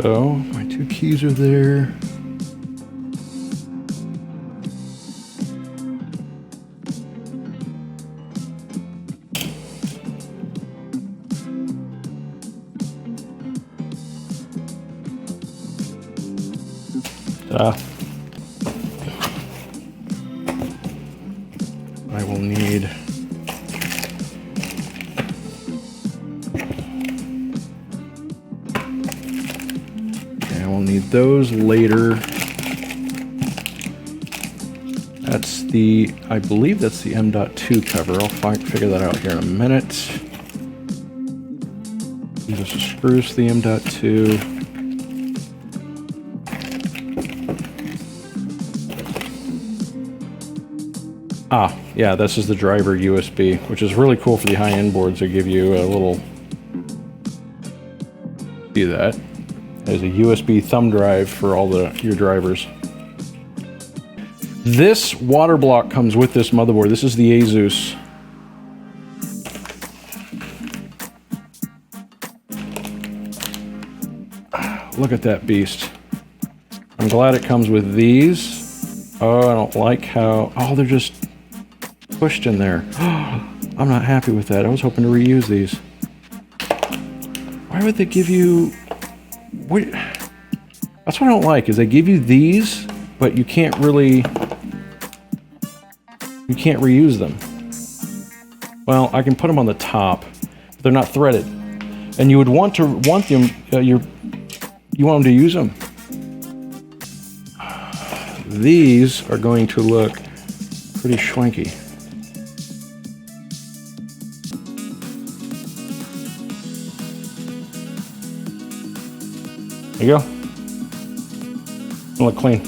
So my two keys are there. I will need those later. That's the, I believe that's the M.2 cover. I'll figure that out here in a minute. These are some screws to the M.2. Ah, yeah, this is the driver USB, which is really cool for the high-end boards. They give you a little, see that? There's a USB thumb drive for all your drivers. This water block comes with this motherboard. This is the ASUS. Look at that beast. I'm glad it comes with these. Oh, I don't like how, oh, they're just pushed in there. I'm not happy with that. I was hoping to reuse these. Why would they give you... What? That's what I don't like, is they give you these, but you can't really... You can't reuse them. Well, I can put them on the top, but they're not threaded. And you would want them, you want them to use them. These are going to look pretty schwanky. There you go. It'll look clean.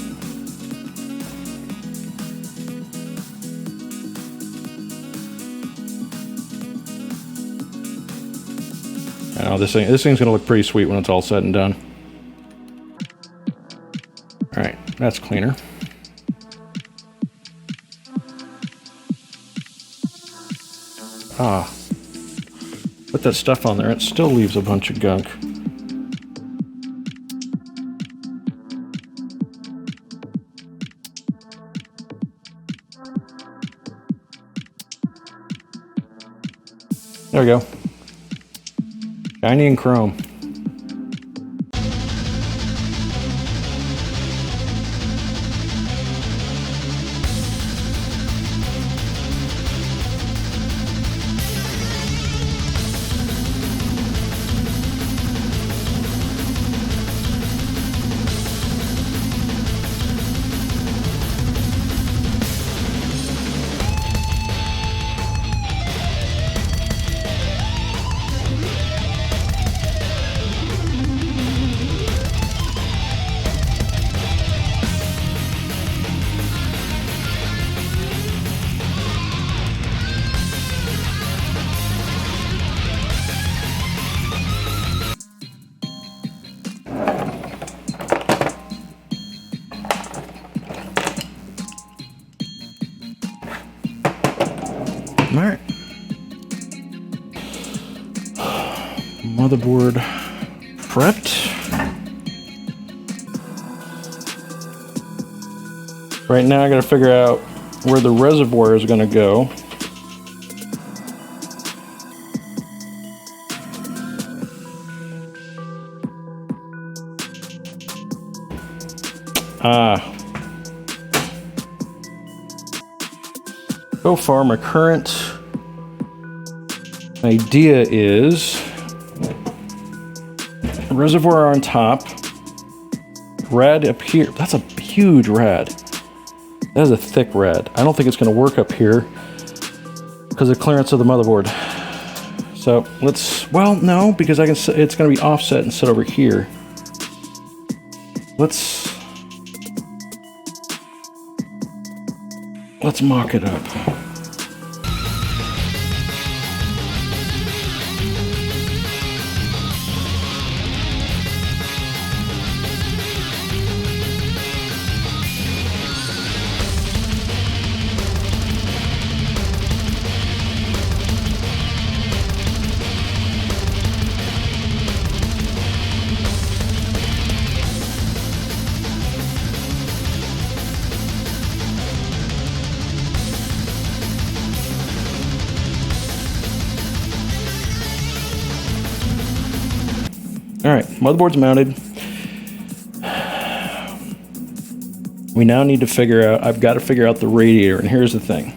I know this thing's gonna look pretty sweet when it's all said and done. All right, that's cleaner. Ah, put that stuff on there. It still leaves a bunch of gunk. There we go. Shiny and chrome. All right. Motherboard prepped. Right now I gotta figure out where the reservoir is gonna go. So far, my current idea is reservoir on top, rad up here. That's a huge rad. That is a thick rad. I don't think it's going to work up here because of the clearance of the motherboard. So let's, well, no, because I can. It's going to be offset and sit over here. Let's mock it up. All right, motherboard's mounted. We now need to figure out, I've got to figure out the radiator, and here's the thing.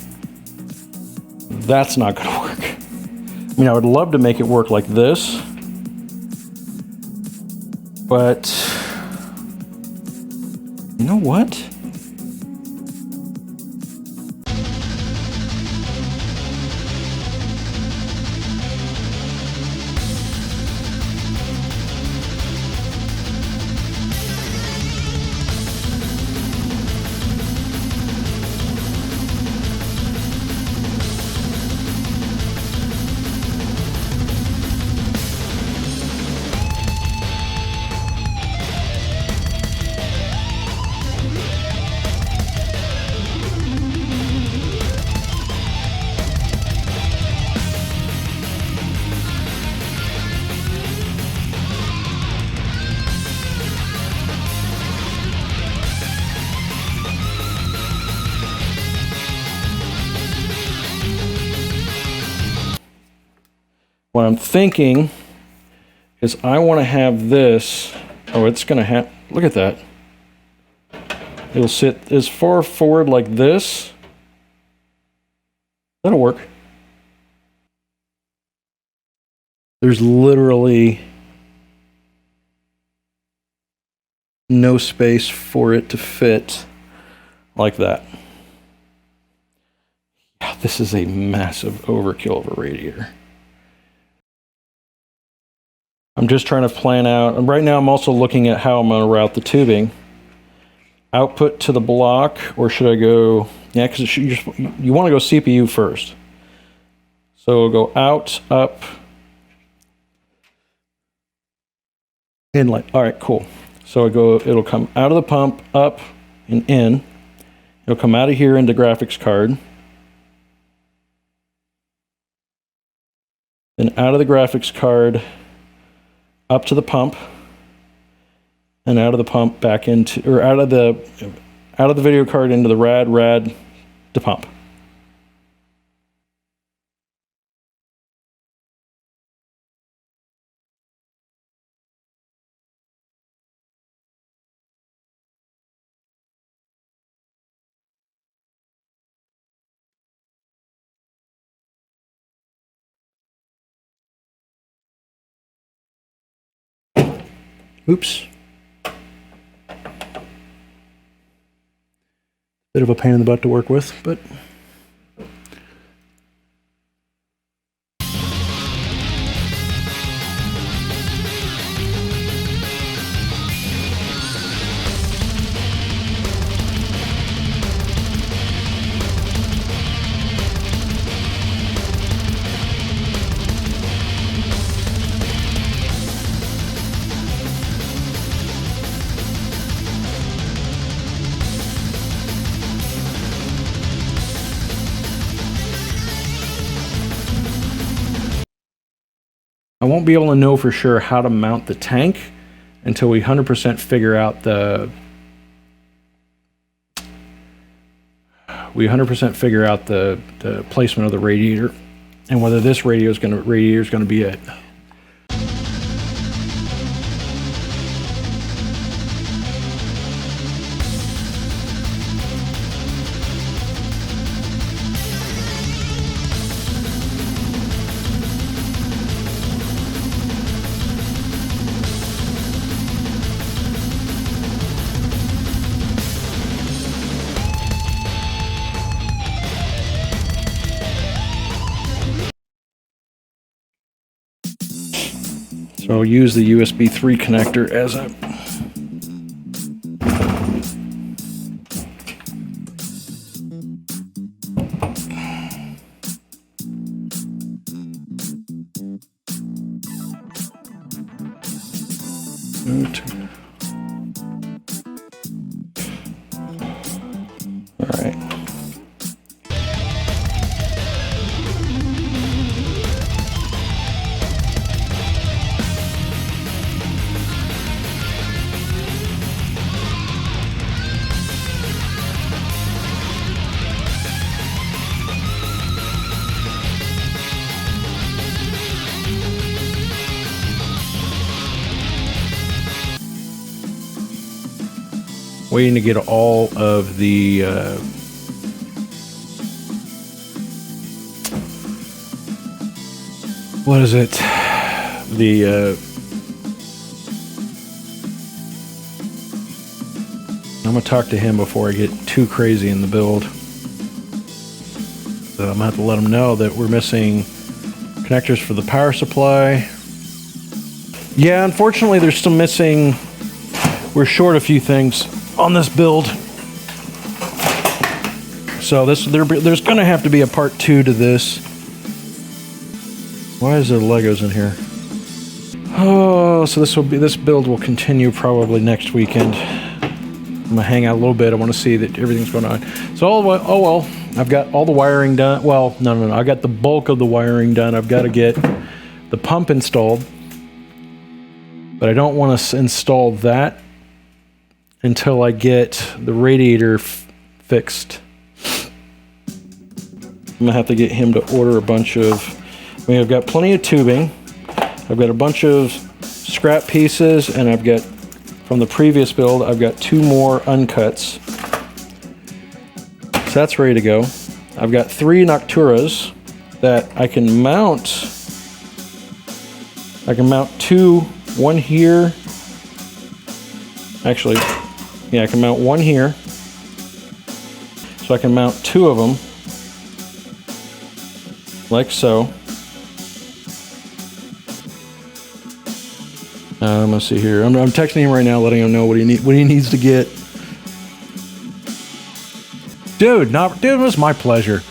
That's not going to work. I mean, I would love to make it work like this, but you know what? What I'm thinking is I want to have this. Oh, it's going to have, look at that. It'll sit as far forward like this. That'll work. There's literally no space for it to fit like that. Yeah, this is a massive overkill of a radiator. I'm just trying to plan out, and right now I'm also looking at how I'm going to route the tubing. Output to the block, or should I go, yeah, because you want to go CPU first. So we'll go out, up, inlet. All right, cool. So it'll come out of the pump, up, and in. It'll come out of here into graphics card. Then out of the graphics card, up to the pump, and out of the pump back into, or out of the video card into the rad to pump. Oops. Bit of a pain in the butt to work with, but I won't be able to know for sure how to mount the tank until we 100% figure out the placement of the radiator and whether this radiator is going to be it. So I'll use the USB 3 connector as a all right. Waiting to get all of the what is it? The I'm gonna talk to him before I get too crazy in the build. So I'm gonna have to let him know that we're missing connectors for the power supply. Yeah, unfortunately, there's still missing. We're short a few things on this build. So there's gonna have to be a part 2 to this. Why is there Legos in here? Oh, so this build will continue probably next weekend. I'm gonna hang out a little bit. I want to see that everything's going on. So oh well, I've got all the wiring done. Well, no. I got the bulk of the wiring done. I've got to get the pump installed, but I don't want to install that until I get the radiator fixed. I'm gonna have to get him to order a bunch of. I mean, I've got plenty of tubing. I've got a bunch of scrap pieces, and I've got, from the previous build, I've got 2 more uncuts. So that's ready to go. I've got 3 Nocturas that I can mount. I can mount 2, one here. Actually, yeah, I can mount 1 here. So I can mount 2 of them, like so. I'm gonna see here. I'm texting him right now, letting him know what he needs to get. Dude, it was my pleasure.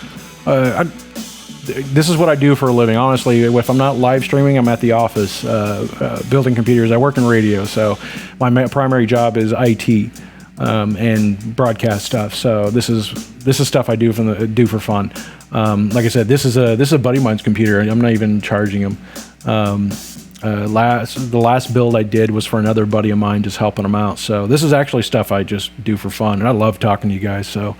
This is what I do for a living. Honestly, if I'm not live streaming, I'm at the office building computers. I work in radio, so my primary job is IT and broadcast stuff. So this is stuff I do for fun. Like I said, this is a buddy of mine's computer. I'm not even charging him. The last build I did was for another buddy of mine, just helping him out. So this is actually stuff I just do for fun, and I love talking to you guys. So